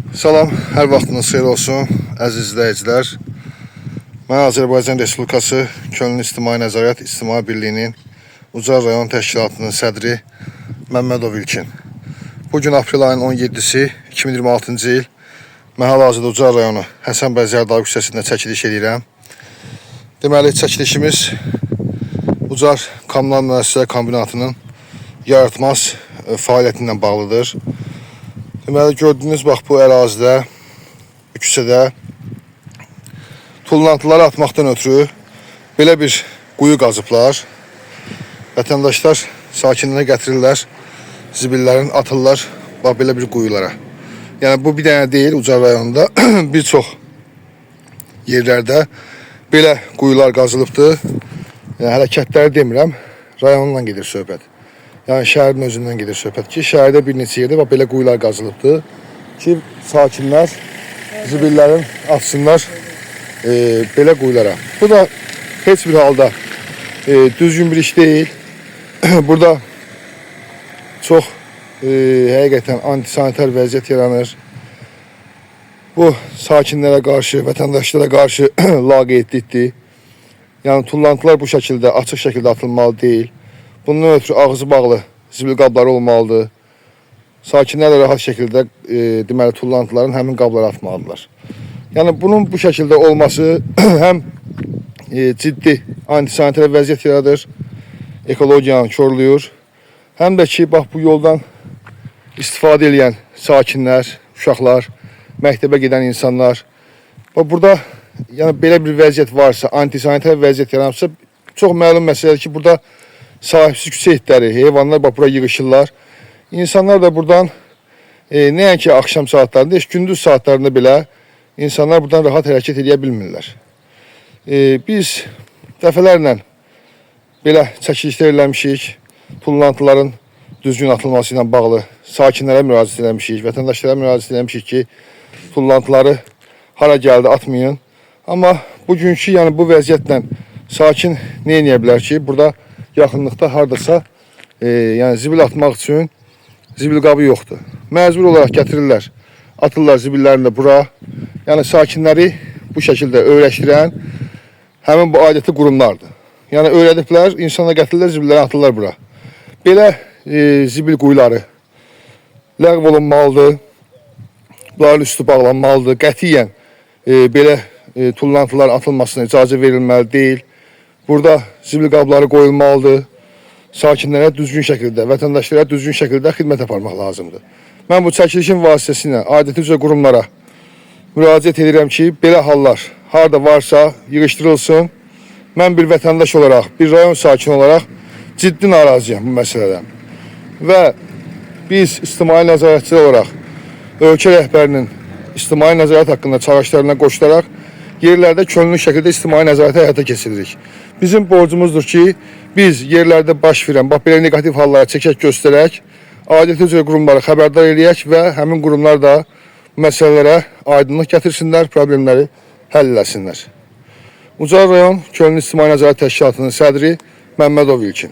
Salam, hər vaxtınız xeyir olsun, əziz izləyicilər. Mən Azərbaycan Respublikası Könüllü İctimai Nəzarət İctimai Birliyinin Ucar rayon təşkilatının sədri Məmmədov İlkin. Bugün aprel ayının 17-si 2026-cı il mən hal-hazırda Ucar rayonu Həsən bəy Zərdabi küçəsində çəkiliş edirəm. Deməli, çəkilişimiz Ucar Kommunal Müəssisələr Kombinatının yaratmaz fəaliyyətindən bağlıdır. Deməli, gördüyünüz bax bu ərazidə, küçədə tullantıları atmaqdan ötürü belə bir quyu qazıblar. Vətəndaşlar sakinlərə gətirirlər, zibillərini atırlar bax belə bir quyulara. Yəni bu bir dənə deyil, Ucar rayonunda bir çox yerlərdə belə quyular qazılıbdır. Yəni hərəkətləri demirəm, rayonundan gedir söhbət. Yəni şəhərin özündən gedir söhbət ki, şəhərdə bir neçə yerdə belə quyular qazılıbdır ki, sakinlər zibillərin atsınlar belə quyulara. Bu da heç bir halda düzgün bir iş deyil. Burada çox həqiqətən antisanitar vəziyyət yaranır. Bu sakinlərə qarşı, vətəndaşlara qarşı laqeydlikdir. Yəni tullantılar bu şəkildə, açıq şəkildə atılmalı deyil. Bundan ötürü ağzı bağlı zibil qabları olmalıdır. Sakinlər də rahat şəkildə deməli tullantıların həmin qabları atmalıdırlar. Yəni bunun bu şəkildə olması həm ciddi antisanitar vəziyyət yaradır, ekologiyanı korlayır. Həm də ki, bax bu yoldan istifadə edən sakinlər, uşaqlar, məktəbə gedən insanlar. Bax burada yəni belə bir vəziyyət varsa, antisanitar vəziyyət yaranırsa, çox məlum məsələdir ki, burada sahibsiz küçə itləri, heyvanlar bax bura yığışırlar. İnsanlar da buradan nəinki axşam saatlarında, heç gündüz saatlarında belə insanlar buradan rahat hərəkət edə bilmirlər. Biz dəfələrlə belə çəkilişlər eləmişik, tullantıların düzgün atılması ilə bağlı sakinlərə müraciət eləmişik, vətəndaşlara müraciət eləmişik ki, tullantıları hara gəldi atmayın. Amma bugünkü yəni bu vəziyyətlə sakin nə edə bilər ki, burada yaxınlıqda hardasa yəni zibil atmaq üçün zibil qabı yoxdur. Məcbur olaraq gətirirlər, atırlar zibillərini də bura. Yəni sakinləri bu şəkildə öyrəşdirən həmin bu aidiyyatlı qurumlardır. Yəni öyrədiblər, insanlar gətirirlər, zibillərini atırlar bura. Belə zibil quyuları ləğv olunmalıdır, bunların üstü bağlanmalıdır. Qətiyyən belə tullantıların atılmasına icazə verilməli deyil. Burada zibil qabları qoyulmalıdır. Sakinlərə düzgün şəkildə, vətəndaşlara düzgün şəkildə xidmət aparmaq lazımdır. Mən bu çəkilişin vasitəsilə aidiyyatı üzrə qurumlara müraciət edirəm ki, belə hallar harada varsa yığışdırılsın. Mən bir vətəndaş olaraq, bir rayon sakini olaraq ciddi narazıyam bu məsələdən. Və biz ictimai nəzarətçilər olaraq ölkə rəhbərinin ictimai nəzarət haqqında çağırışlarına qoşularaq yerlərdə könüllü şəkildə ictimai nəzarəti həyata keçiririk. Bizim borcumuzdur ki, biz yerlərdə baş verən bax belə negativ hallara çəkək göstərək, aidiyyatı üzrə qurumları xəbərdar eləyək və həmin qurumlar da məsələlərə aydınlıq gətirsinlər, problemləri həll eləsinlər. Ucar rayon Könüllü İctimai Nəzarət Təşkilatının sədri Məmmədov İlkin.